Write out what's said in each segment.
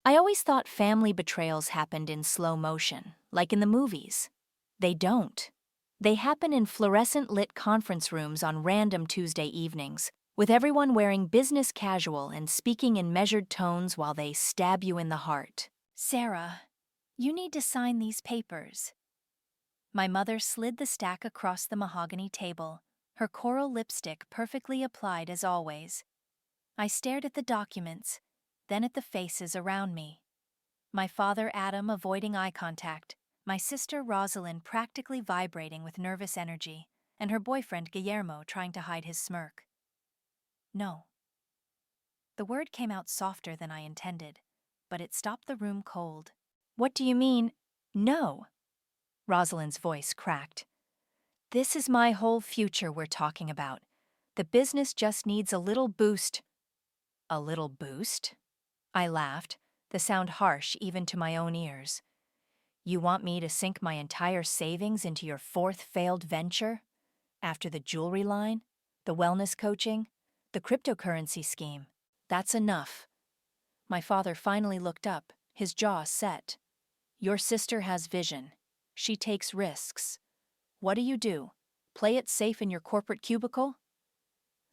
I always thought family betrayals happened in slow motion, like in the movies. They don't. They happen in fluorescent-lit conference rooms on random Tuesday evenings, with everyone wearing business casual and speaking in measured tones while they stab you in the heart. "Sarah, you need to sign these papers." My mother slid the stack across the mahogany table, her coral lipstick perfectly applied as always. I stared at the documents, then at the faces around me. My father Adam avoiding eye contact, my sister Rosalind practically vibrating with nervous energy, and her boyfriend Guillermo trying to hide his smirk. No. The word came out softer than I intended, but it stopped the room cold. "What do you mean, no?" Rosalind's voice cracked. "This is my whole future we're talking about. The business just needs a little boost." "A little boost?" I laughed, the sound harsh even to my own ears. "You want me to sink my entire savings into your fourth failed venture? After the jewelry line, the wellness coaching, the cryptocurrency scheme? That's enough." My father finally looked up, his jaw set. "Your sister has vision. She takes risks. What do? Play it safe in your corporate cubicle?"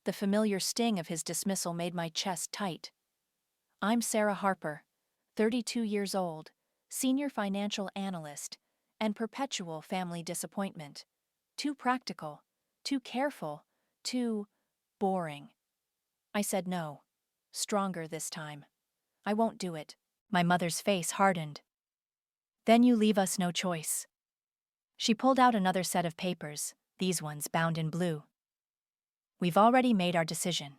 The familiar sting of his dismissal made my chest tight. "I'm Sarah Harper, 32 years old, senior financial analyst, and perpetual family disappointment. Too practical, too careful, too boring." I said no. Stronger this time. "I won't do it." My mother's face hardened. "Then you leave us no choice." She pulled out another set of papers, these ones bound in blue. "We've already made our decision.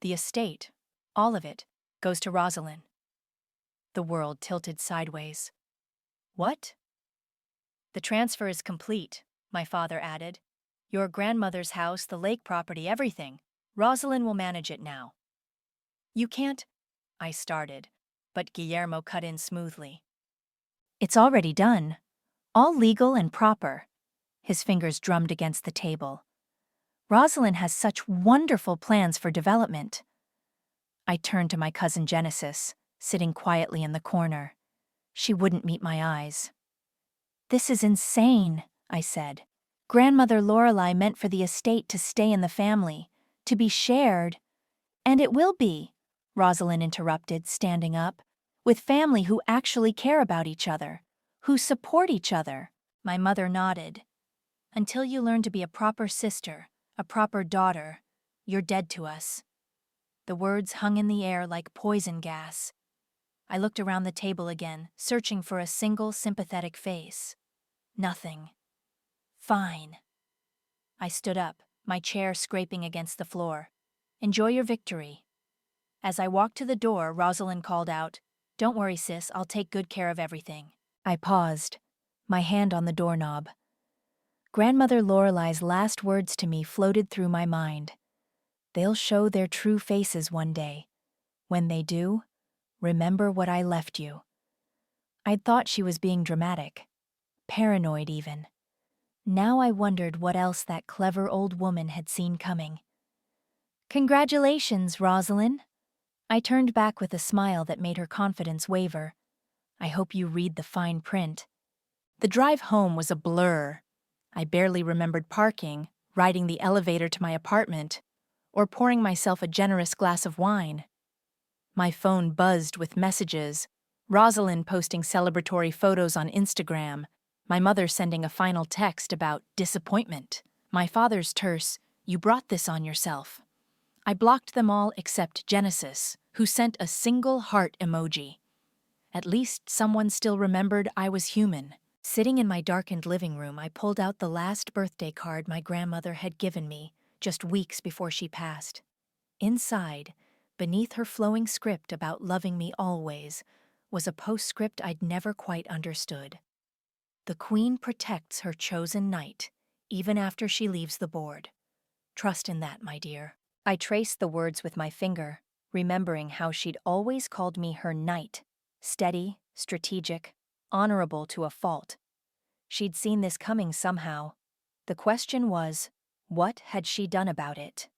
The estate, all of it, goes to Rosalind." The world tilted sideways. "What?" "The transfer is complete," my father added. "Your grandmother's house, the lake property, everything. Rosalind will manage it now." "You can't," I started, but Guillermo cut in smoothly. "It's already done. All legal and proper." His fingers drummed against the table. "Rosalind has such wonderful plans for development." I turned to my cousin Genesis, sitting quietly in the corner. She wouldn't meet my eyes. "This is insane," I said. "Grandmother Lorelei meant for the estate to stay in the family, to be shared." "And it will be," Rosalind interrupted, standing up, "with family who actually care about each other, who support each other." My mother nodded. "Until you learn to be a proper sister, a proper daughter, you're dead to us." The words hung in the air like poison gas. I looked around the table again, searching for a single sympathetic face. Nothing. "Fine." I stood up, my chair scraping against the floor. "Enjoy your victory." As I walked to the door, Rosalind called out, "Don't worry, sis, I'll take good care of everything." I paused, my hand on the doorknob. Grandmother Lorelei's last words to me floated through my mind. They'll show their true faces one day. When they do, remember what I left you. I'd thought she was being dramatic, paranoid even. Now I wondered what else that clever old woman had seen coming. "Congratulations, Rosalind." I turned back with a smile that made her confidence waver. "I hope you read the fine print." The drive home was a blur. I barely remembered parking, riding the elevator to my apartment, or pouring myself a generous glass of wine. My phone buzzed with messages, Rosalind posting celebratory photos on Instagram, my mother sending a final text about disappointment, my father's terse, "You brought this on yourself." I blocked them all except Genesis, who sent a single heart emoji. At least someone still remembered I was human. Sitting in my darkened living room, I pulled out the last birthday card my grandmother had given me, just weeks before she passed. Inside, beneath her flowing script about loving me always, was a postscript I'd never quite understood. "The Queen protects her chosen knight, even after she leaves the board. Trust in that, my dear." I traced the words with my finger, remembering how she'd always called me her knight, steady, strategic, honorable to a fault. She'd seen this coming somehow. The question was, what had she done about it?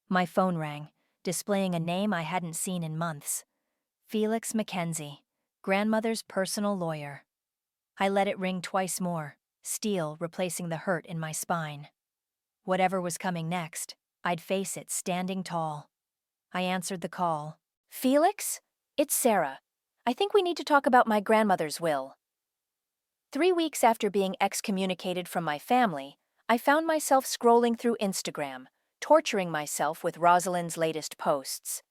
My phone rang, displaying a name I hadn't seen in months. Felix Mackenzie, grandmother's personal lawyer. I let it ring twice more, steel replacing the hurt in my spine. Whatever was coming next, I'd face it standing tall. I answered the call. Felix? It's Sarah. I think we need to talk about my grandmother's will. 3 weeks after being excommunicated from my family, I found myself scrolling through Instagram, torturing myself with Rosalind's latest posts.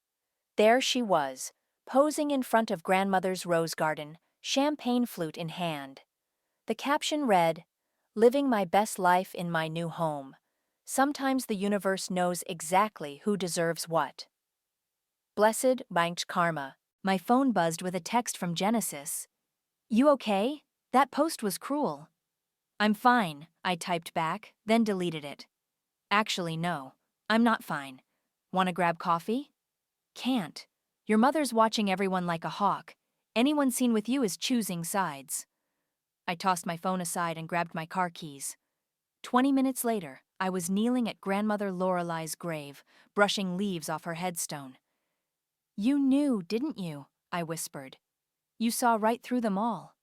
There she was, posing in front of grandmother's rose garden, champagne flute in hand. The caption read, "Living my best life in my new home. Sometimes the universe knows exactly who deserves what." Blessed banked karma. My phone buzzed with a text from Genesis. "You okay? That post was cruel." "I'm fine," I typed back, then deleted it. "Actually, no. I'm not fine. Want to grab coffee?" "Can't. Your mother's watching everyone like a hawk. Anyone seen with you is choosing sides." I tossed my phone aside and grabbed my car keys. 20 minutes later, I was kneeling at grandmother Lorelei's grave, brushing leaves off her headstone. "You knew, didn't you?" I whispered. "You saw right through them all."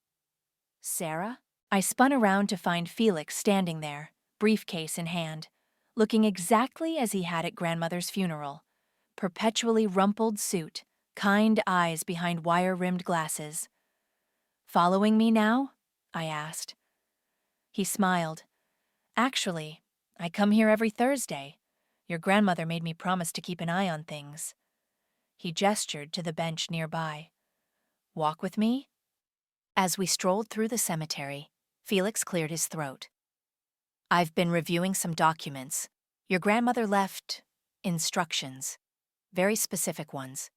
"Sarah?" I spun around to find Felix standing there, briefcase in hand, looking exactly as he had at grandmother's funeral. Perpetually rumpled suit, kind eyes behind wire-rimmed glasses. "Following me now?" I asked. He smiled. "Actually, I come here every Thursday. Your grandmother made me promise to keep an eye on things." He gestured to the bench nearby. "Walk with me?" As we strolled through the cemetery, Felix cleared his throat. "I've been reviewing some documents. Your grandmother left instructions, very specific ones."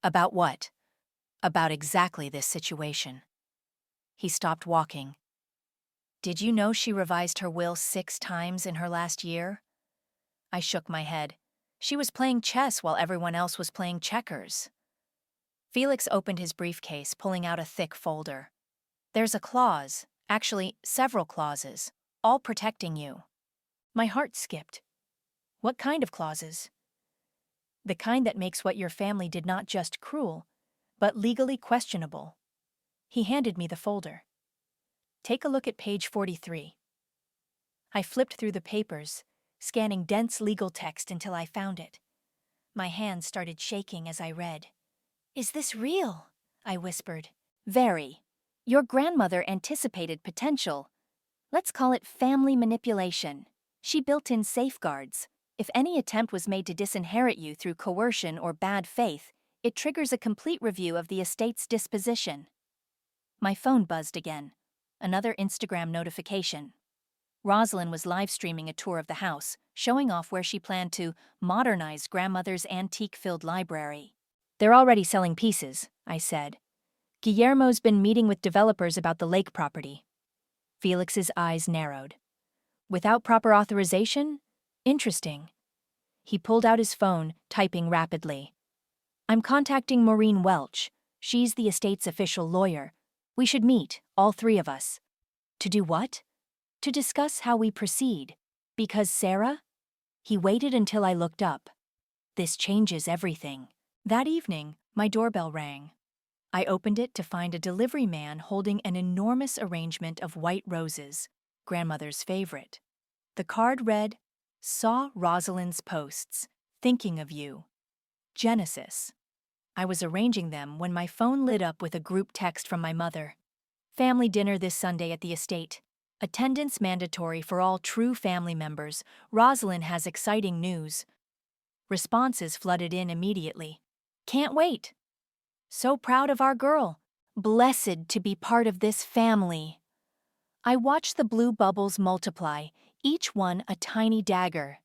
"About what?" "About exactly this situation." He stopped walking. "Did you know she revised her will 6 times in her last year?" I shook my head. She was playing chess while everyone else was playing checkers. Felix opened his briefcase, pulling out a thick folder. "There's a clause, actually several clauses, all protecting you." My heart skipped. "What kind of clauses?" "The kind that makes what your family did not just cruel, but legally questionable." He handed me the folder. "Take a look at page 43. I flipped through the papers, scanning dense legal text until I found it. My hands started shaking as I read. "Is this real?" I whispered. "Very. Your grandmother anticipated potential. Let's call it family manipulation. She built in safeguards. If any attempt was made to disinherit you through coercion or bad faith, it triggers a complete review of the estate's disposition." My phone buzzed again. Another Instagram notification. Rosalind was live streaming a tour of the house, showing off where she planned to modernize grandmother's antique-filled library. "They're already selling pieces," I said. "Guillermo's been meeting with developers about the lake property." Felix's eyes narrowed. "Without proper authorization? Interesting." He pulled out his phone, typing rapidly. "I'm contacting Maureen Welch. She's the estate's official lawyer. We should meet, all 3 of us." "To do what?" "To discuss how we proceed. Because Sarah?" He waited until I looked up. "This changes everything." That evening, my doorbell rang. I opened it to find a delivery man holding an enormous arrangement of white roses, grandmother's favorite. The card read, "Saw Rosalind's posts. Thinking of you. Genesis." I was arranging them when my phone lit up with a group text from my mother. "Family dinner this Sunday at the estate. Attendance mandatory for all true family members. Rosalind has exciting news." Responses flooded in immediately. "Can't wait." "So proud of our girl. Blessed to be part of this family." I watched the blue bubbles multiply, each one a tiny dagger.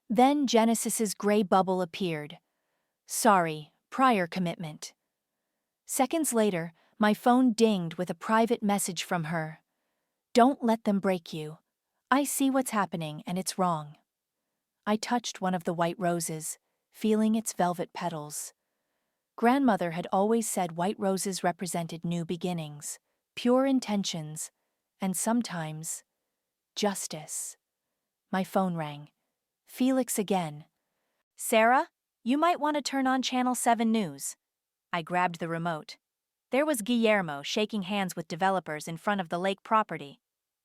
Then Genesis's gray bubble appeared. "Sorry, prior commitment." Seconds later, my phone dinged with a private message from her. "Don't let them break you. I see what's happening and it's wrong." I touched one of the white roses, feeling its velvet petals. Grandmother had always said white roses represented new beginnings, pure intentions, and sometimes justice. My phone rang. Felix again. "Sarah, you might want to turn on Channel 7 News." I grabbed the remote. There was Guillermo shaking hands with developers in front of the lake property.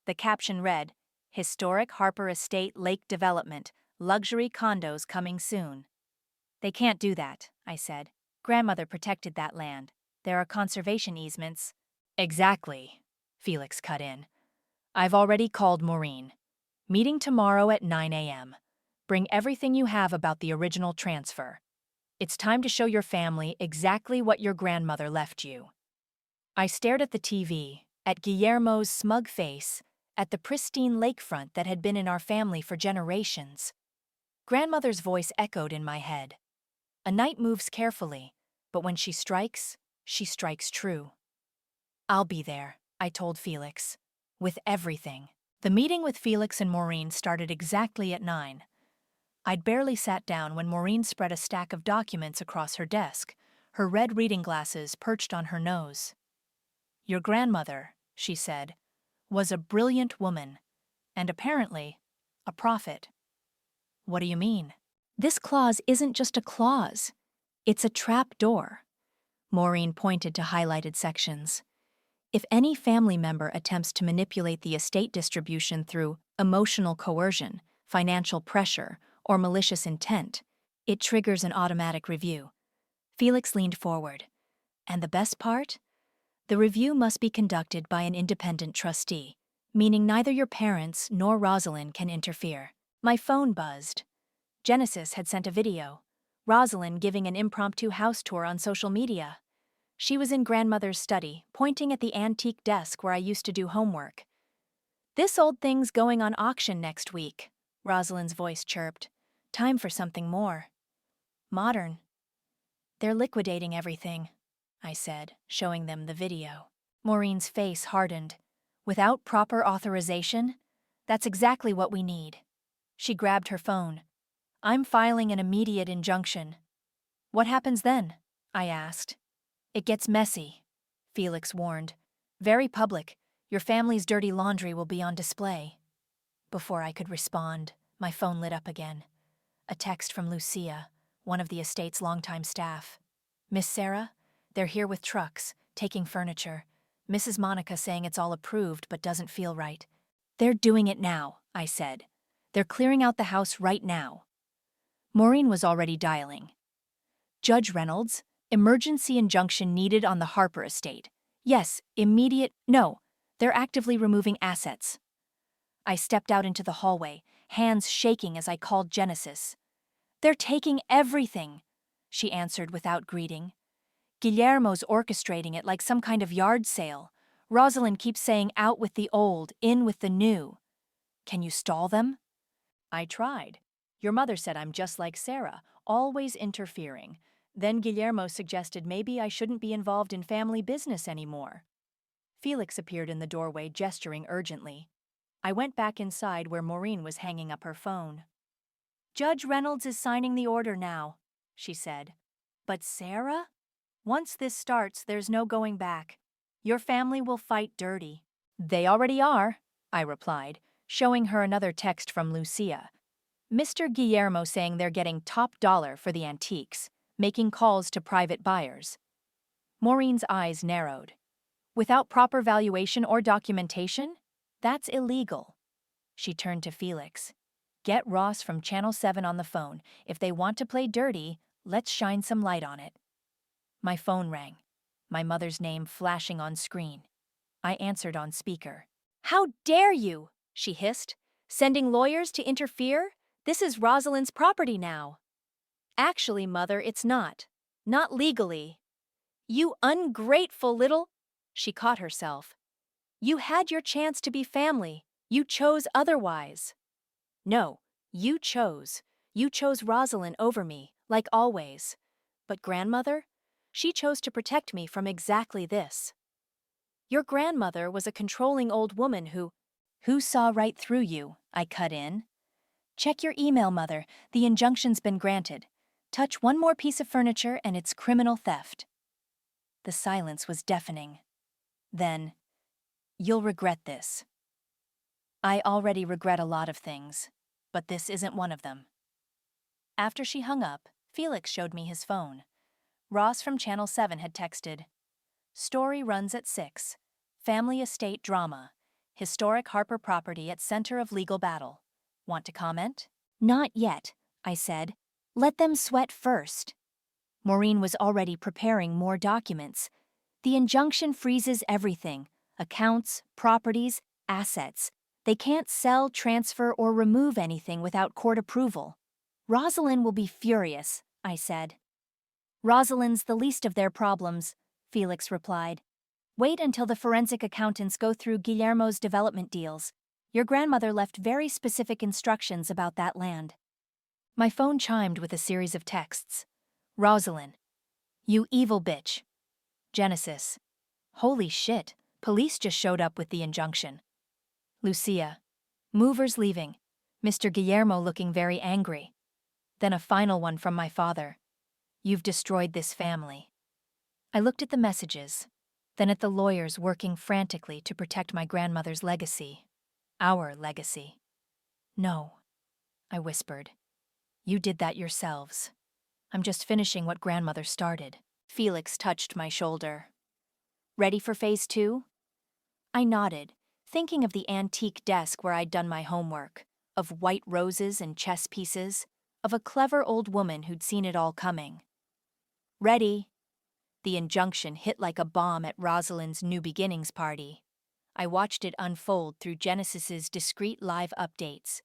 The caption read, "Historic Harper Estate Lake Development, luxury condos coming soon." "They can't do that," I said. "Grandmother protected that land. There are conservation easements." "Exactly," Felix cut in. "I've already called Maureen. Meeting tomorrow at 9 a.m. Bring everything you have about the original transfer. It's time to show your family exactly what your grandmother left you." I stared at the TV, at Guillermo's smug face, at the pristine lakefront that had been in our family for generations. Grandmother's voice echoed in my head. "A knight moves carefully, but when she strikes true." "I'll be there," I told Felix. "With everything." The meeting with Felix and Maureen started exactly at 9. I'd barely sat down when Maureen spread a stack of documents across her desk, her red reading glasses perched on her nose. "Your grandmother," she said, "was a brilliant woman, and apparently, a prophet." "What do you mean?" "This clause isn't just a clause. It's a trap door." Maureen pointed to highlighted sections. "If any family member attempts to manipulate the estate distribution through emotional coercion, financial pressure, or malicious intent, it triggers an automatic review." Felix leaned forward. "And the best part? The review must be conducted by an independent trustee, meaning neither your parents nor Rosalind can interfere." My phone buzzed. Genesis had sent a video. Rosalind giving an impromptu house tour on social media. She was in grandmother's study, pointing at the antique desk where I used to do homework. "This old thing's going on auction next week," Rosalind's voice chirped. "Time for something more modern." "They're liquidating everything," I said, showing them the video. Maureen's face hardened. "Without proper authorization? That's exactly what we need." She grabbed her phone. "I'm filing an immediate injunction." "What happens then?" I asked. "It gets messy," Felix warned. "Very public. Your family's dirty laundry will be on display." Before I could respond, my phone lit up again. A text from Lucia, one of the estate's longtime staff. "Miss Sarah? They're here with trucks, taking furniture. Mrs. Monica saying it's all approved but doesn't feel right." "They're doing it now," I said. "They're clearing out the house right now." Maureen was already dialing. "Judge Reynolds, emergency injunction needed on the Harper estate. Yes, immediate. No, they're actively removing assets." I stepped out into the hallway, hands shaking as I called Genesis. "They're taking everything," she answered without greeting. "Guillermo's orchestrating it like some kind of yard sale. Rosalind keeps saying out with the old, in with the new." "Can you stall them?" "I tried. Your mother said I'm just like Sarah, always interfering. Then Guillermo suggested maybe I shouldn't be involved in family business anymore." Felix appeared in the doorway, gesturing urgently. I went back inside where Maureen was hanging up her phone. "Judge Reynolds is signing the order now," she said. "But Sarah? Once this starts, there's no going back. Your family will fight dirty." "They already are," I replied, showing her another text from Lucia. "Mr. Guillermo saying they're getting top dollar for the antiques, making calls to private buyers." Maureen's eyes narrowed. "Without proper valuation or documentation? That's illegal." She turned to Felix. "Get Ross from Channel 7 on the phone. If they want to play dirty, let's shine some light on it." My phone rang, my mother's name flashing on screen. I answered on speaker. "How dare you?" she hissed. "Sending lawyers to interfere? This is Rosalind's property now." "Actually, Mother, it's not. Not legally." "You ungrateful little—" She caught herself. "You had your chance to be family. You chose otherwise." "No, you chose. You chose Rosalind over me, like always. But grandmother? She chose to protect me from exactly this." "Your grandmother was a controlling old woman who saw right through you," I cut in. "Check your email, Mother. The injunction's been granted. Touch one more piece of furniture and it's criminal theft." The silence was deafening. Then, "You'll regret this." "I already regret a lot of things, but this isn't one of them." After she hung up, Felix showed me his phone. Ross from Channel 7 had texted. Story runs at 6. Family estate drama. Historic Harper property at center of legal battle. Want to comment? Not yet, I said. Let them sweat first. Maureen was already preparing more documents. The injunction freezes everything: accounts, properties, assets. They can't sell, transfer, or remove anything without court approval. Rosalind will be furious, I said. Rosalind's the least of their problems, Felix replied. Wait until the forensic accountants go through Guillermo's development deals. Your grandmother left very specific instructions about that land. My phone chimed with a series of texts. Rosalind. You evil bitch. Genesis. Holy shit, police just showed up with the injunction. Lucia. Movers leaving. Mr. Guillermo looking very angry. Then a final one from my father. You've destroyed this family. I looked at the messages, then at the lawyers working frantically to protect my grandmother's legacy. Our legacy. No, I whispered. You did that yourselves. I'm just finishing what grandmother started. Felix touched my shoulder. Ready for phase 2? I nodded, thinking of the antique desk where I'd done my homework, of white roses and chess pieces, of a clever old woman who'd seen it all coming. Ready. The injunction hit like a bomb at Rosalind's New Beginnings party. I watched it unfold through Genesis's discreet live updates.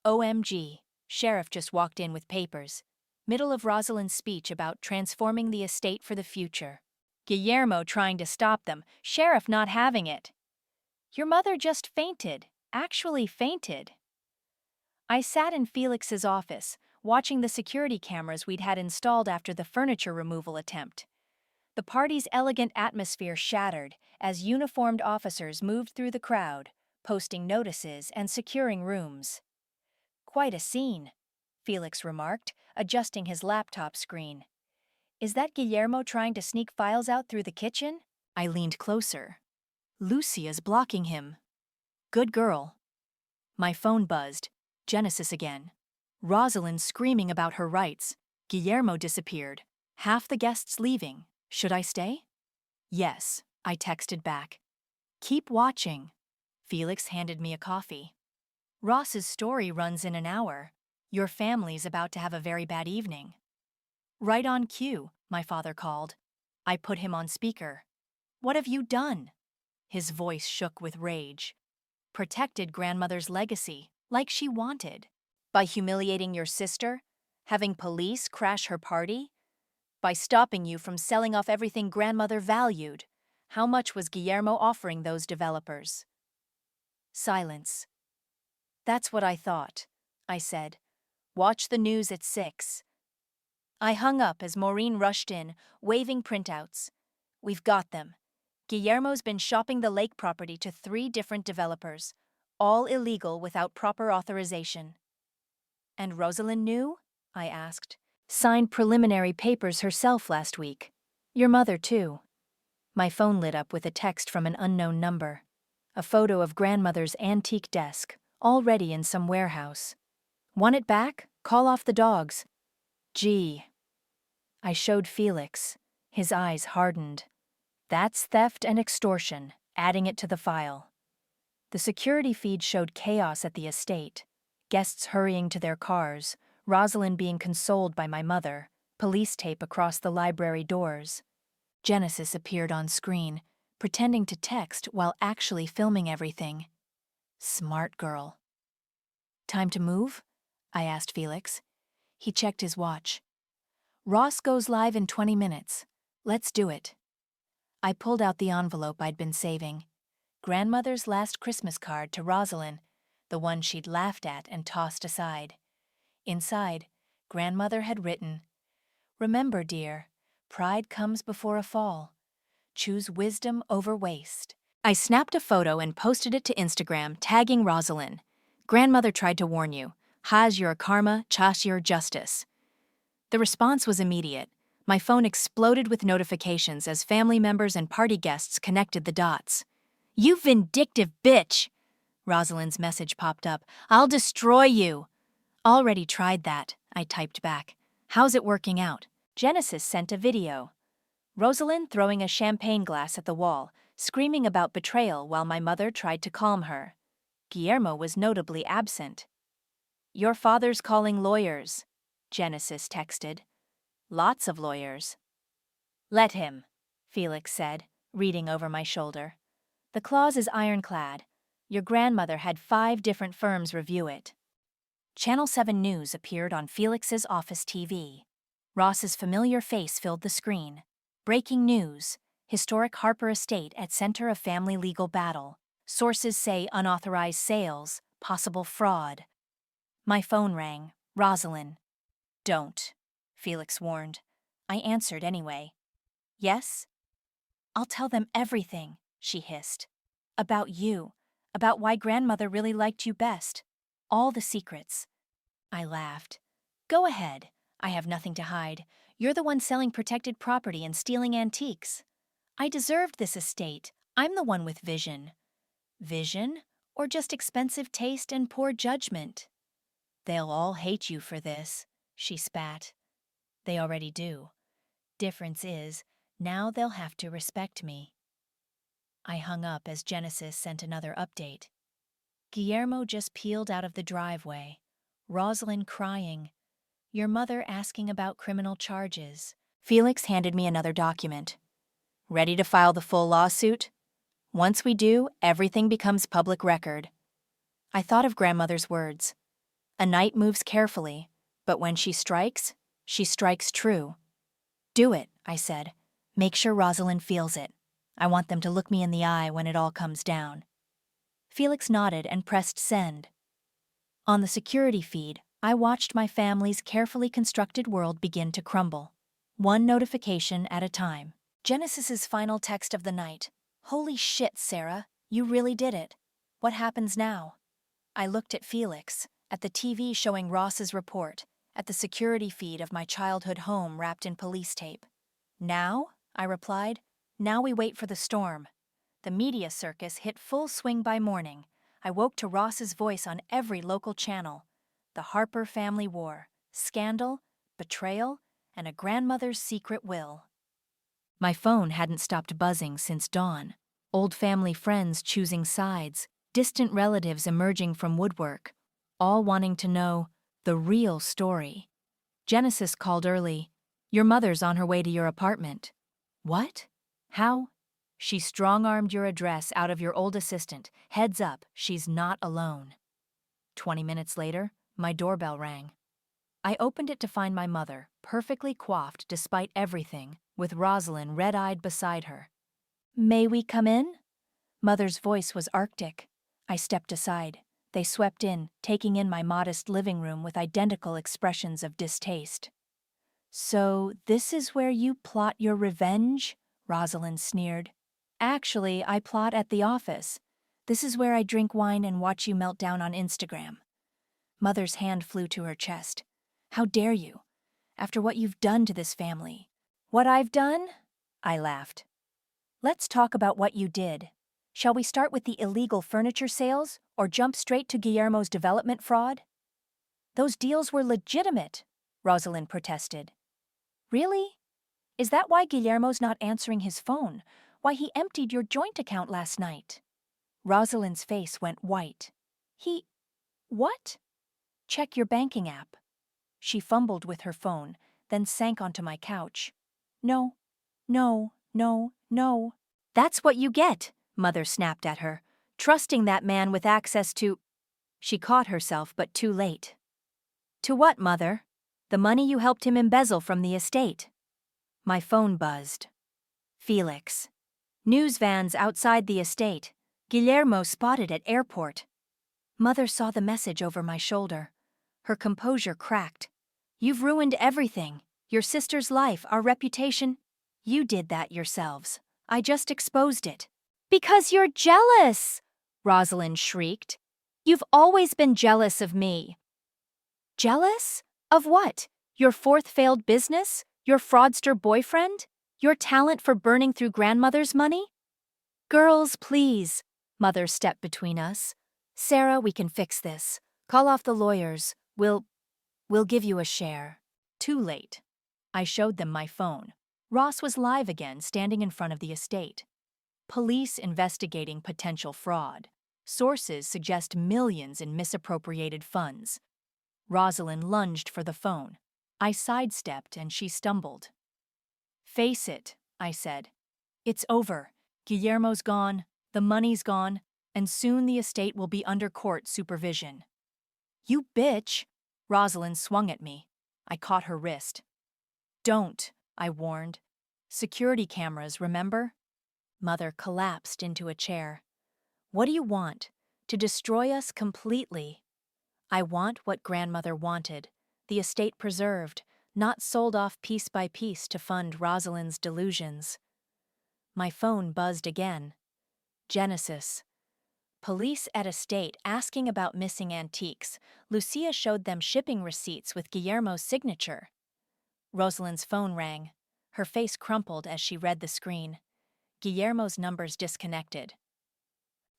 OMG, sheriff just walked in with papers. Middle of Rosalind's speech about transforming the estate for the future. Guillermo trying to stop them, sheriff not having it. Your mother just fainted, actually fainted. I sat in Felix's office, watching the security cameras we'd had installed after the furniture removal attempt. The party's elegant atmosphere shattered as uniformed officers moved through the crowd, posting notices and securing rooms. Quite a scene, Felix remarked, adjusting his laptop screen. Is that Guillermo trying to sneak files out through the kitchen? I leaned closer. Lucia's blocking him. Good girl. My phone buzzed. Genesis again. Rosalind screaming about her rights. Guillermo disappeared. Half the guests leaving. Should I stay? Yes, I texted back. Keep watching. Felix handed me a coffee. Ross's story runs in an hour. Your family's about to have a very bad evening. Right on cue, my father called. I put him on speaker. What have you done? His voice shook with rage. Protected grandmother's legacy, like she wanted. By humiliating your sister? Having police crash her party? By stopping you from selling off everything grandmother valued. How much was Guillermo offering those developers? Silence. That's what I thought, I said. Watch the news at 6. I hung up as Maureen rushed in, waving printouts. We've got them. Guillermo's been shopping the lake property to 3 different developers, all illegal without proper authorization. And Rosalind knew? I asked. Signed preliminary papers herself last week. Your mother, too. My phone lit up with a text from an unknown number. A photo of grandmother's antique desk, already in some warehouse. Want it back? Call off the dogs. Gee. I showed Felix. His eyes hardened. That's theft and extortion, adding it to the file. The security feed showed chaos at the estate. Guests hurrying to their cars, Rosalind being consoled by my mother, police tape across the library doors. Genesis appeared on screen, pretending to text while actually filming everything. Smart girl. Time to move? I asked Felix. He checked his watch. Ross goes live in 20 minutes. Let's do it. I pulled out the envelope I'd been saving. Grandmother's last Christmas card to Rosalind, the one she'd laughed at and tossed aside. Inside, grandmother had written, Remember, dear, pride comes before a fall. Choose wisdom over waste. I snapped a photo and posted it to Instagram, tagging Rosalind. Grandmother tried to warn you. Haz your karma, chas your justice. The response was immediate. My phone exploded with notifications as family members and party guests connected the dots. You vindictive bitch! Rosalind's message popped up. I'll destroy you! Already tried that, I typed back. How's it working out? Genesis sent a video. Rosalind throwing a champagne glass at the wall, screaming about betrayal while my mother tried to calm her. Guillermo was notably absent. "Your father's calling lawyers," Genesis texted. "Lots of lawyers." "Let him," Felix said, reading over my shoulder. "The clause is ironclad. Your grandmother had 5 different firms review it." Channel 7 News appeared on Felix's office TV. Ross's familiar face filled the screen. Breaking news: historic Harper estate at center of family legal battle. Sources say unauthorized sales, possible fraud. My phone rang. "Rosalind." "Don't," Felix warned. I answered anyway. "Yes?" "I'll tell them everything," she hissed. "About you. About why grandmother really liked you best. All the secrets." I laughed. "Go ahead. I have nothing to hide. You're the one selling protected property and stealing antiques. I deserved this estate. I'm the one with vision." "Vision? Or just expensive taste and poor judgment?" "They'll all hate you for this," she spat. "They already do. Difference is, now they'll have to respect me." I hung up as Genesis sent another update. Guillermo just peeled out of the driveway. Rosalind crying. Your mother asking about criminal charges. Felix handed me another document. "Ready to file the full lawsuit? Once we do, everything becomes public record." I thought of grandmother's words. A knight moves carefully, but when she strikes true. "Do it," I said. "Make sure Rosalind feels it. I want them to look me in the eye when it all comes down." Felix nodded and pressed send. On the security feed, I watched my family's carefully constructed world begin to crumble. One notification at a time. Genesis's final text of the night. "Holy shit, Sarah, you really did it. What happens now?" I looked at Felix, at the TV showing Ross's report, at the security feed of my childhood home wrapped in police tape. "Now?" I replied. "Now we wait for the storm." The media circus hit full swing by morning. I woke to Ross's voice on every local channel. The Harper family war, scandal, betrayal, and a grandmother's secret will. My phone hadn't stopped buzzing since dawn. Old family friends choosing sides, distant relatives emerging from woodwork, all wanting to know the real story. Genesis called early. "Your mother's on her way to your apartment." "What? How?" "She strong-armed your address out of your old assistant. Heads up, she's not alone." 20 minutes later, my doorbell rang. I opened it to find my mother, perfectly coiffed despite everything, with Rosalind red-eyed beside her. "May we come in?" Mother's voice was arctic. I stepped aside. They swept in, taking in my modest living room with identical expressions of distaste. "So this is where you plot your revenge?" Rosalind sneered. "Actually, I plot at the office. This is where I drink wine and watch you melt down on Instagram." Mother's hand flew to her chest. "How dare you? After what you've done to this family." "What I've done?" I laughed. "Let's talk about what you did. Shall we start with the illegal furniture sales or jump straight to Guillermo's development fraud?" "Those deals were legitimate," Rosalind protested. "Really? Is that why Guillermo's not answering his phone? Why he emptied your joint account last night?" Rosalind's face went white. What?" "Check your banking app." She fumbled with her phone, then sank onto my couch. No. "That's what you get," Mother snapped at her. "Trusting that man with access to—" She caught herself, but too late. "To what, Mother?" "The money you helped him embezzle from the estate." My phone buzzed. "Felix. News vans outside the estate. Guillermo spotted at airport." Mother saw the message over my shoulder. Her composure cracked. "You've ruined everything. Your sister's life, our reputation. You did that yourselves. I just exposed it." "Because you're jealous!" Rosalind shrieked. "You've always been jealous of me." "Jealous? Of what? Your 4th failed business? Your fraudster boyfriend? Your talent for burning through grandmother's money?" "Girls, please." Mother stepped between us. "Sarah, we can fix this. Call off the lawyers. We'll give you a share." Too late. I showed them my phone. Ross was live again, standing in front of the estate. Police investigating potential fraud. Sources suggest millions in misappropriated funds. Rosalind lunged for the phone. I sidestepped and she stumbled. "Face it," I said. "It's over. Guillermo's gone, the money's gone, and soon the estate will be under court supervision." "You bitch!" Rosalind swung at me. I caught her wrist. "Don't," I warned. "Security cameras, remember?" Mother collapsed into a chair. "What do you want? To destroy us completely?" "I want what grandmother wanted, the estate preserved, not sold off piece by piece to fund Rosalind's delusions." My phone buzzed again. Genesis. Police at estate asking about missing antiques. Lucia showed them shipping receipts with Guillermo's signature. Rosalind's phone rang. Her face crumpled as she read the screen. Guillermo's numbers disconnected.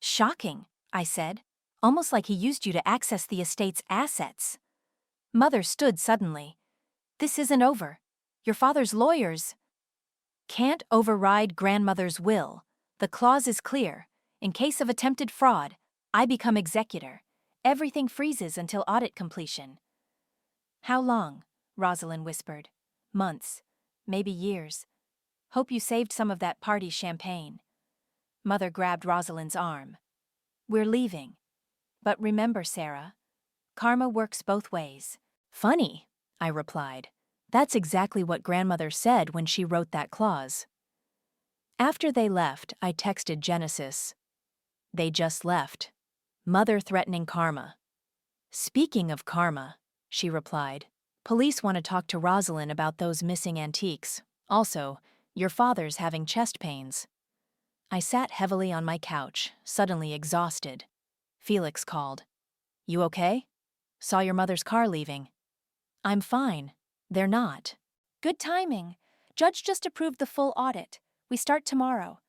"Shocking," I said. "Almost like he used you to access the estate's assets." Mother stood suddenly. "This isn't over. Your father's lawyers can't override grandmother's will. The clause is clear. In case of attempted fraud, I become executor. Everything freezes until audit completion." "How long?" Rosalind whispered. "Months. Maybe years. Hope you saved some of that party champagne." Mother grabbed Rosalind's arm. "We're leaving. But remember, Sarah, karma works both ways." "Funny," I replied. "That's exactly what grandmother said when she wrote that clause." After they left, I texted Genesis. "They just left. Mother threatening karma." "Speaking of karma," she replied, "police want to talk to Rosalind about those missing antiques. Also, your father's having chest pains." I sat heavily on my couch, suddenly exhausted. Felix called. "You okay? Saw your mother's car leaving." "I'm fine. They're not." "Good timing. Judge just approved the full audit. We start tomorrow."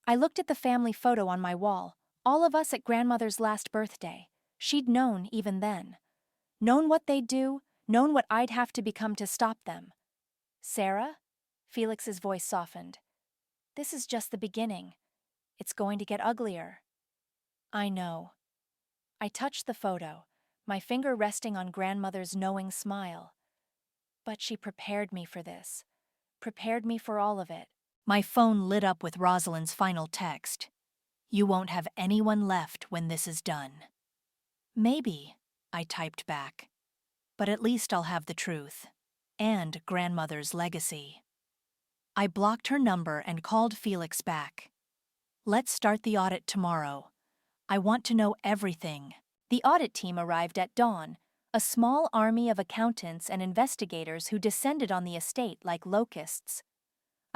I looked at the family photo on my wall, all of us at grandmother's last birthday. She'd known even then. Known what they'd do, known what I'd have to become to stop them. "Sarah?" Felix's voice softened. "This is just the beginning. It's going to get uglier." "I know." I touched the photo, my finger resting on grandmother's knowing smile. But she prepared me for this. Prepared me for all of it. My phone lit up with Rosalind's final text. "You won't have anyone left when this is done." "Maybe," I typed back. "But at least I'll have the truth. And grandmother's legacy." I blocked her number and called Felix back. "Let's start the audit tomorrow. I want to know everything." The audit team arrived at dawn, a small army of accountants and investigators who descended on the estate like locusts.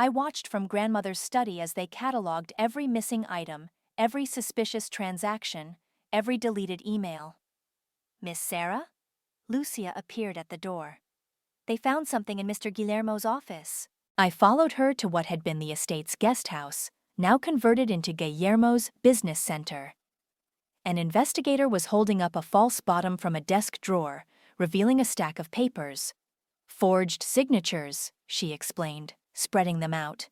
I watched from grandmother's study as they cataloged every missing item, every suspicious transaction, every deleted email. "Miss Sarah?" Lucia appeared at the door. "They found something in Mr. Guillermo's office." I followed her to what had been the estate's guest house, now converted into Guillermo's business center. An investigator was holding up a false bottom from a desk drawer, revealing a stack of papers. "Forged signatures," she explained, spreading them out.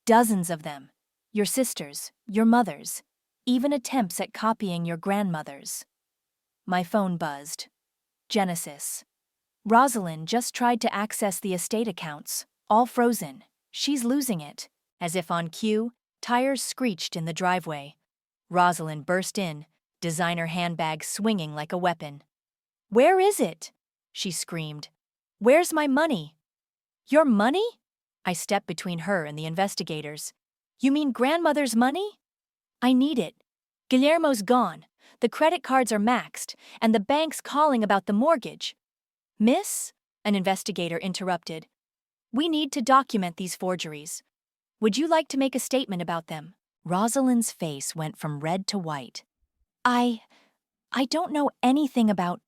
"Dozens of them. Your sister's, your mother's, even attempts at copying your grandmother's." My phone buzzed. Genesis. "Rosalind just tried to access the estate accounts, all frozen. She's losing it." As if on cue, tires screeched in the driveway. Rosalind burst in, designer handbag swinging like a weapon. "Where is it?" she screamed. "Where's my money?" "Your money?" I stepped between her and the investigators. "You mean grandmother's money?" "I need it. Guillermo's gone. The credit cards are maxed, and the bank's calling about the mortgage." "Miss?" an investigator interrupted. "We need to document these forgeries. Would you like to make a statement about them?" Rosalind's face went from red to white. I don't know anything about."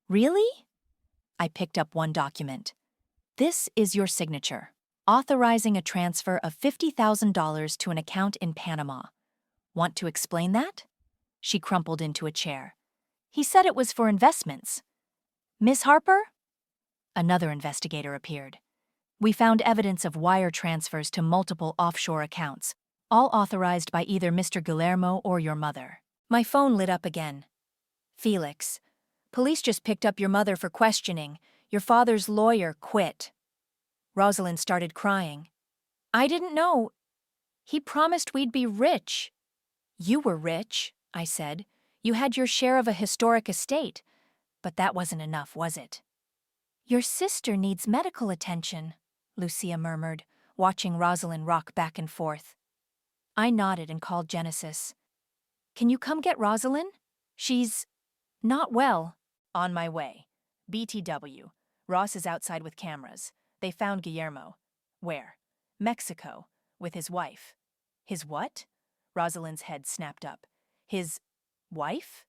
"Really?" I picked up one document. "This is your signature, authorizing a transfer of $50,000 to an account in Panama. Want to explain that?" She crumpled into a chair. "He said it was for investments." "Miss Harper?" Another investigator appeared. We found evidence of wire transfers to multiple offshore accounts, all authorized by either Mr. Guillermo or your mother. My phone lit up again. Felix, police just picked up your mother for questioning. Your father's lawyer quit. Rosalind started crying. I didn't know. He promised we'd be rich. You were rich, I said. You had your share of a historic estate. But that wasn't enough, was it? Your sister needs medical attention, Lucia murmured, watching Rosalind rock back and forth. I nodded and called Genesis. Can you come get Rosalind? She's not well. On my way. BTW. Ross is outside with cameras. They found Guillermo. Where? Mexico. With his wife. His what? Rosalind's head snapped up. His wife?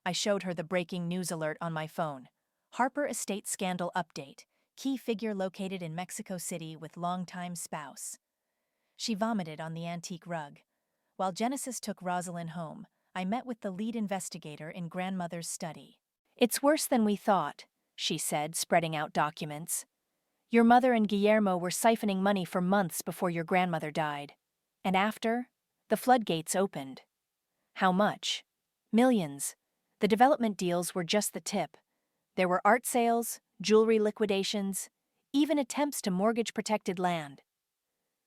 I showed her the breaking news alert on my phone. Harper Estate scandal update. Key figure located in Mexico City with longtime spouse. She vomited on the antique rug. While Genesis took Rosalind home, I met with the lead investigator in grandmother's study. It's worse than we thought, she said, spreading out documents. Your mother and Guillermo were siphoning money for months before your grandmother died. And after, the floodgates opened. How much? Millions. The development deals were just the tip. There were art sales, jewelry liquidations, even attempts to mortgage protected land.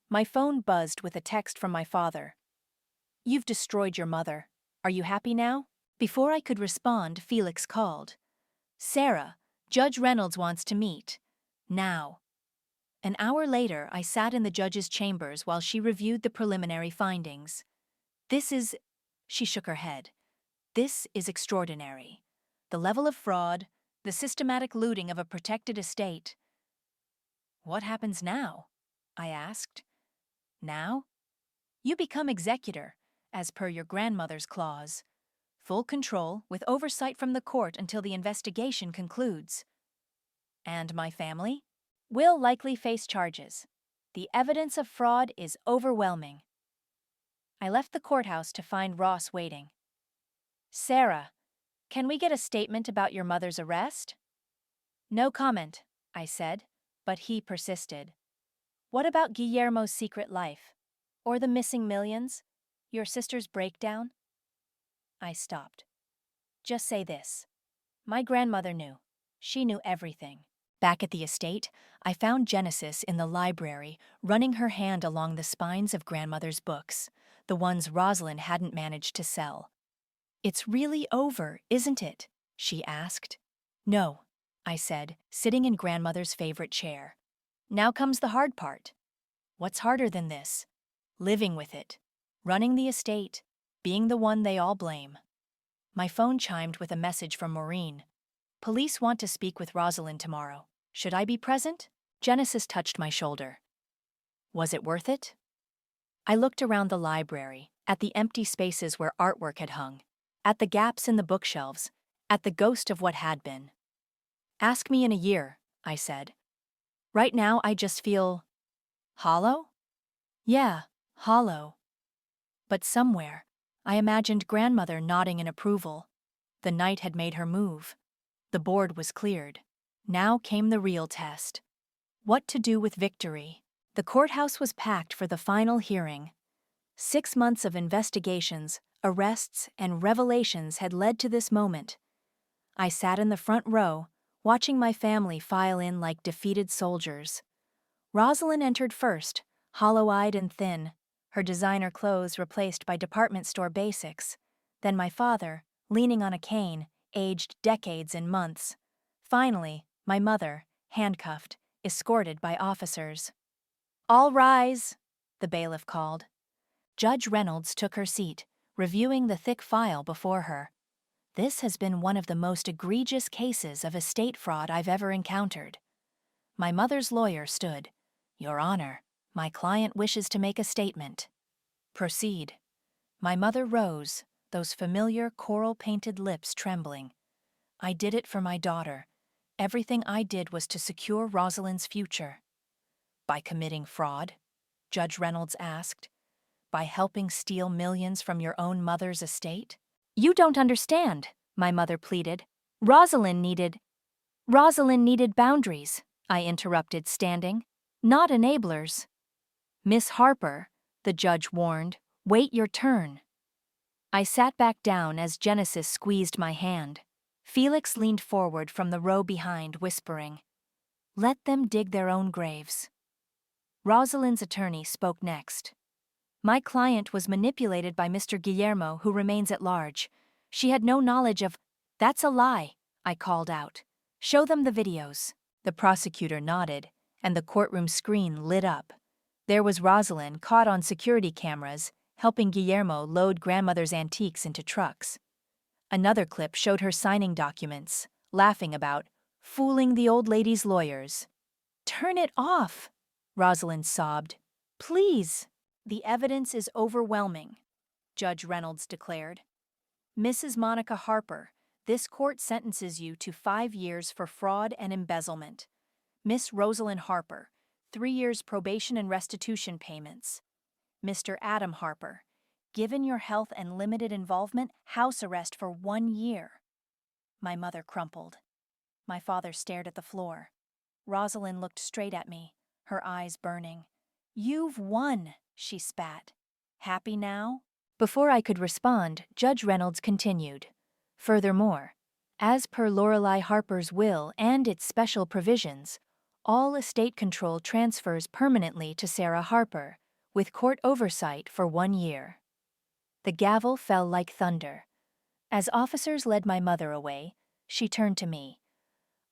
My phone buzzed with a text from my father. You've destroyed your mother. Are you happy now? Before I could respond, Felix called. Sarah, Judge Reynolds wants to meet. Now. An hour later, I sat in the judge's chambers while she reviewed the preliminary findings. She shook her head. This is extraordinary. The level of fraud, the systematic looting of a protected estate. What happens now? I asked. Now? You become executor, as per your grandmother's clause. Full control, with oversight from the court until the investigation concludes. And my family? Will likely face charges. The evidence of fraud is overwhelming. I left the courthouse to find Ross waiting. Sarah, can we get a statement about your mother's arrest? No comment, I said, but he persisted. What about Guillermo's secret life? Or the missing millions? Your sister's breakdown? I stopped. Just say this. My grandmother knew. She knew everything. Back at the estate, I found Genesis in the library, running her hand along the spines of grandmother's books, the ones Rosalind hadn't managed to sell. It's really over, isn't it? She asked. No, I said, sitting in grandmother's favorite chair. Now comes the hard part. What's harder than this? Living with it. Running the estate. Being the one they all blame. My phone chimed with a message from Maureen. Police want to speak with Rosalind tomorrow. Should I be present? Genesis touched my shoulder. Was it worth it? I looked around the library, at the empty spaces where artwork had hung, at the gaps in the bookshelves, at the ghost of what had been. Ask me in a year, I said. Right now I just feel hollow? Yeah, hollow. But somewhere, I imagined grandmother nodding in approval. The night had made her move. The board was cleared. Now came the real test. What to do with victory? The courthouse was packed for the final hearing. 6 months of investigations, arrests, and revelations had led to this moment. I sat in the front row, watching my family file in like defeated soldiers. Rosalind entered first, hollow-eyed and thin, her designer clothes replaced by department store basics. Then my father, leaning on a cane, aged decades in months. Finally, my mother, handcuffed, escorted by officers. All rise, the bailiff called. Judge Reynolds took her seat, reviewing the thick file before her. This has been one of the most egregious cases of estate fraud I've ever encountered. My mother's lawyer stood. Your Honor, my client wishes to make a statement. Proceed. My mother rose, those familiar coral-painted lips trembling. I did it for my daughter. Everything I did was to secure Rosalind's future. By committing fraud? Judge Reynolds asked. By helping steal millions from your own mother's estate? You don't understand, my mother pleaded. Rosalind needed boundaries, I interrupted, standing. Not enablers. Miss Harper, the judge warned, wait your turn. I sat back down as Genesis squeezed my hand. Felix leaned forward from the row behind, whispering, "Let them dig their own graves." Rosalind's attorney spoke next. "My client was manipulated by Mr. Guillermo, who remains at large. She had no knowledge of—" "That's a lie," I called out. "Show them the videos." The prosecutor nodded, and the courtroom screen lit up. There was Rosalind caught on security cameras, helping Guillermo load grandmother's antiques into trucks. Another clip showed her signing documents, laughing about fooling the old lady's lawyers. "Turn it off," Rosalind sobbed. "Please." "The evidence is overwhelming," Judge Reynolds declared. "Mrs. Monica Harper, this court sentences you to 5 years for fraud and embezzlement. Miss Rosalind Harper, 3 years probation and restitution payments. Mr. Adam Harper, given your health and limited involvement, house arrest for 1 year." My mother crumpled. My father stared at the floor. Rosalind looked straight at me, her eyes burning. "You've won," she spat. "Happy now?" Before I could respond, Judge Reynolds continued. "Furthermore, as per Lorelei Harper's will and its special provisions, all estate control transfers permanently to Sarah Harper, with court oversight for 1 year." The gavel fell like thunder. As officers led my mother away, she turned to me.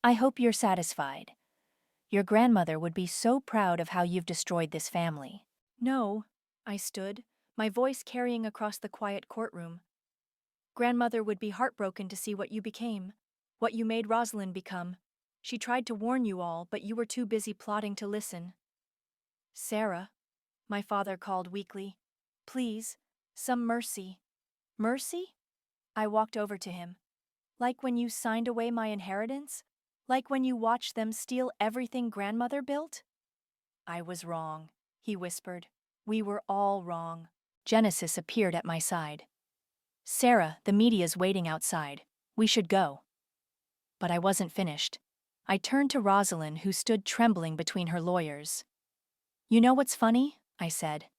"I hope you're satisfied. Your grandmother would be so proud of how you've destroyed this family." "No," I stood, my voice carrying across the quiet courtroom. "Grandmother would be heartbroken to see what you became, what you made Rosalind become. She tried to warn you all, but you were too busy plotting to listen." "Sarah," my father called weakly, "please, some mercy." "Mercy?" I walked over to him. "Like when you signed away my inheritance? Like when you watched them steal everything grandmother built?" "I was wrong," he whispered. "We were all wrong." Genesis appeared at my side. "Sarah, the media's waiting outside. We should go." But I wasn't finished. I turned to Rosalind, who stood trembling between her lawyers. "You know what's funny?" I said.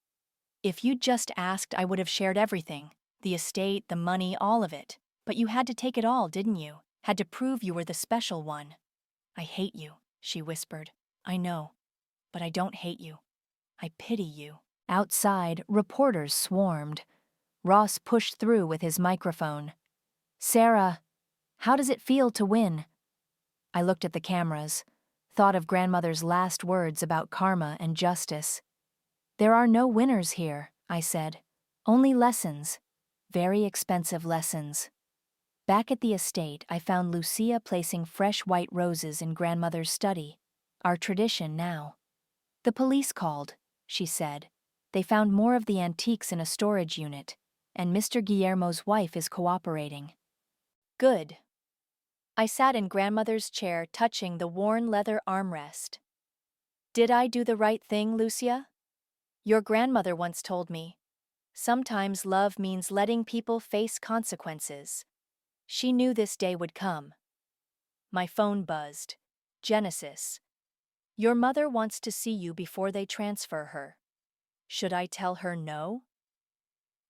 "If you'd just asked, I would have shared everything. The estate, the money, all of it. But you had to take it all, didn't you? Had to prove you were the special one." "I hate you," she whispered. "I know. But I don't hate you. I pity you." Outside, reporters swarmed. Ross pushed through with his microphone. "Sarah, how does it feel to win?" I looked at the cameras, thought of grandmother's last words about karma and justice. "There are no winners here," I said. "Only lessons. Very expensive lessons." Back at the estate, I found Lucia placing fresh white roses in grandmother's study, our tradition now. "The police called," she said. "They found more of the antiques in a storage unit, and Mr. Guillermo's wife is cooperating." "Good." I sat in grandmother's chair, touching the worn leather armrest. "Did I do the right thing, Lucia? Your grandmother once told me, sometimes love means letting people face consequences. She knew this day would come." My phone buzzed. "Genesis. Your mother wants to see you before they transfer her. Should I tell her no?"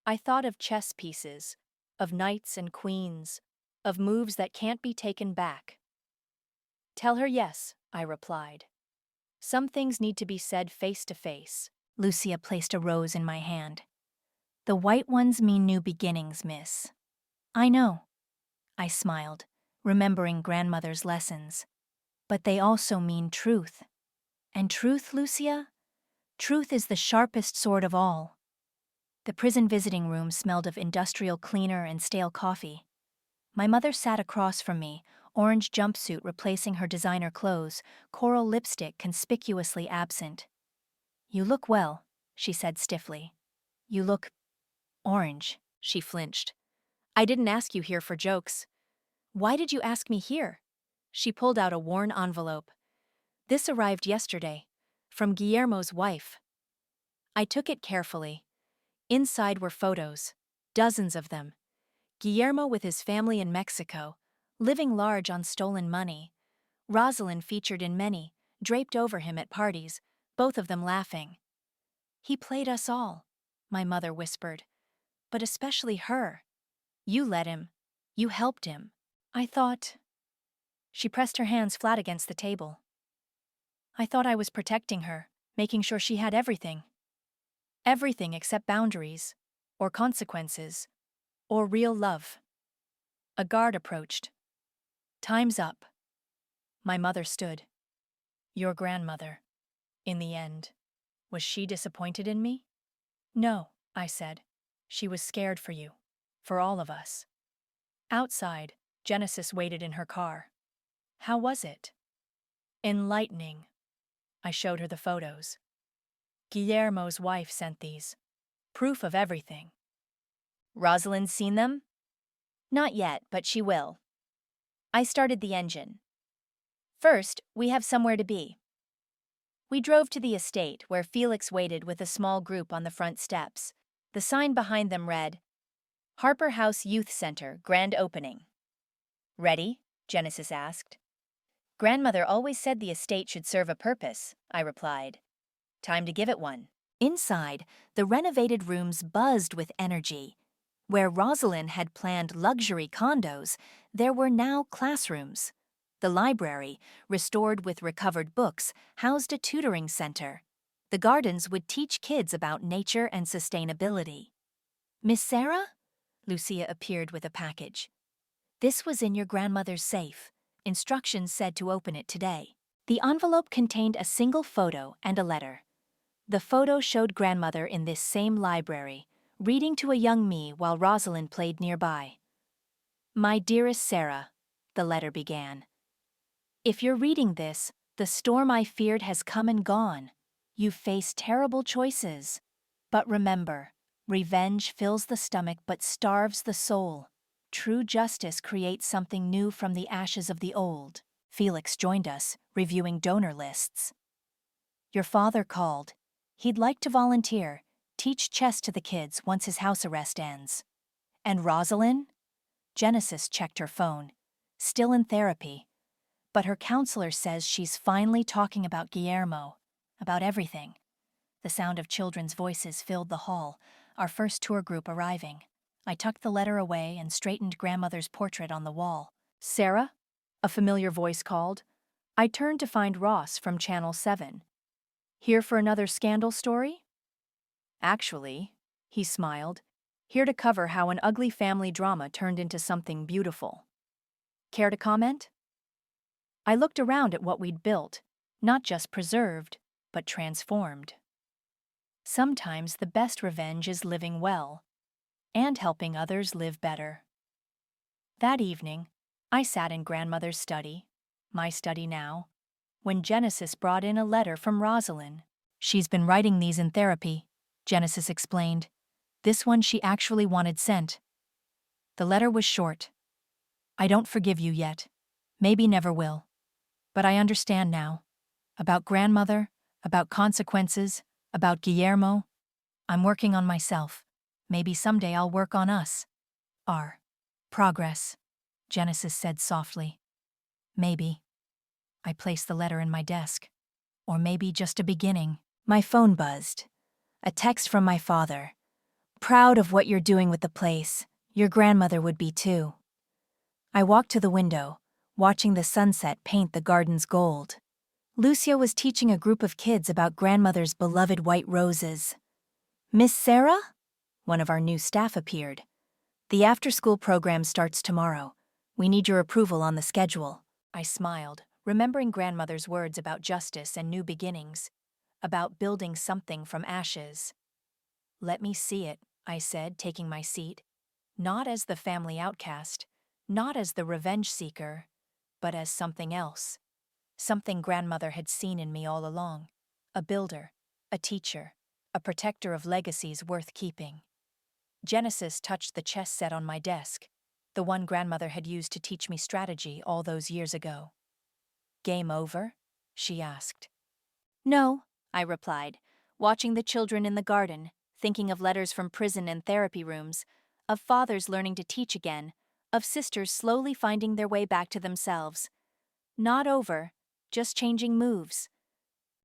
I thought of chess pieces, of knights and queens, of moves that can't be taken back. "Tell her yes," I replied. "Some things need to be said face to face." Lucia placed a rose in my hand. "The white ones mean new beginnings, miss." "I know." I smiled, remembering grandmother's lessons. "But they also mean truth. And truth, Lucia? Truth is the sharpest sword of all." The prison visiting room smelled of industrial cleaner and stale coffee. My mother sat across from me, orange jumpsuit replacing her designer clothes, coral lipstick conspicuously absent. "You look well," she said stiffly. "You look orange," she flinched. "I didn't ask you here for jokes." "Why did you ask me here?" She pulled out a worn envelope. "This arrived yesterday, from Guillermo's wife." I took it carefully. Inside were photos, dozens of them. Guillermo with his family in Mexico, living large on stolen money. Rosalind featured in many, draped over him at parties, both of them laughing. "He played us all," my mother whispered, "but especially her. You let him. You helped him." I thought. She pressed her hands flat against the table. "I thought I was protecting her, making sure she had everything. Everything except boundaries, or consequences, or real love." A guard approached. "Time's up." My mother stood. "Your grandmother. In the end. Was she disappointed in me?" "No," I said. "She was scared for you. For all of us." Outside, Genesis waited in her car. "How was it?" "Enlightening." I showed her the photos. "Guillermo's wife sent these. Proof of everything." "Rosalind's seen them?" "Not yet, but she will." I started the engine. "First, we have somewhere to be." We drove to the estate, where Felix waited with a small group on the front steps. The sign behind them read, "Harper House Youth Center, Grand Opening." "Ready?" Genesis asked. "Grandmother always said the estate should serve a purpose," I replied. "Time to give it one." Inside, the renovated rooms buzzed with energy. Where Rosalind had planned luxury condos, there were now classrooms. The library, restored with recovered books, housed a tutoring center. The gardens would teach kids about nature and sustainability. "Miss Sarah?" Lucia appeared with a package. "This was in your grandmother's safe. Instructions said to open it today." The envelope contained a single photo and a letter. The photo showed grandmother in this same library, reading to a young me while Rosalind played nearby. "My dearest Sarah," the letter began. "If you're reading this, the storm I feared has come and gone. You've faced terrible choices. But remember, revenge fills the stomach but starves the soul. True justice creates something new from the ashes of the old." Felix joined us, reviewing donor lists. "Your father called. He'd like to volunteer, teach chess to the kids once his house arrest ends." "And Rosalind?" Genesis checked her phone. "Still in therapy. But her counselor says she's finally talking about Guillermo, about everything." The sound of children's voices filled the hall, our first tour group arriving. I tucked the letter away and straightened grandmother's portrait on the wall. "Sarah?" a familiar voice called. I turned to find Ross from Channel 7. "Here for another scandal story?" "Actually," he smiled, "here to cover how an ugly family drama turned into something beautiful." "Care to comment?" I looked around at what we'd built, not just preserved, but transformed. Sometimes the best revenge is living well, and helping others live better. That evening, I sat in grandmother's study, my study now, when Genesis brought in a letter from Rosalind. "She's been writing these in therapy," Genesis explained. "This one she actually wanted sent." The letter was short. "I don't forgive you yet. Maybe never will. But I understand now. About grandmother, about consequences, about Guillermo. I'm working on myself. Maybe someday I'll work on us. Our progress," Genesis said softly. "Maybe." I placed the letter in my desk. Or maybe just a beginning. My phone buzzed. A text from my father. "Proud of what you're doing with the place. Your grandmother would be too." I walked to the window, watching the sunset paint the gardens gold. Lucia was teaching a group of kids about grandmother's beloved white roses. "Miss Sarah?" One of our new staff appeared. "The after-school program starts tomorrow. We need your approval on the schedule." I smiled, remembering grandmother's words about justice and new beginnings, about building something from ashes. "Let me see it," I said, taking my seat. Not as the family outcast, not as the revenge seeker, but as something else. Something grandmother had seen in me all along. A builder, a teacher, a protector of legacies worth keeping. Genesis touched the chess set on my desk, the one grandmother had used to teach me strategy all those years ago. "Game over?" she asked. "No," I replied, watching the children in the garden, thinking of letters from prison and therapy rooms, of fathers learning to teach again, of sisters slowly finding their way back to themselves. "Not over, just changing moves."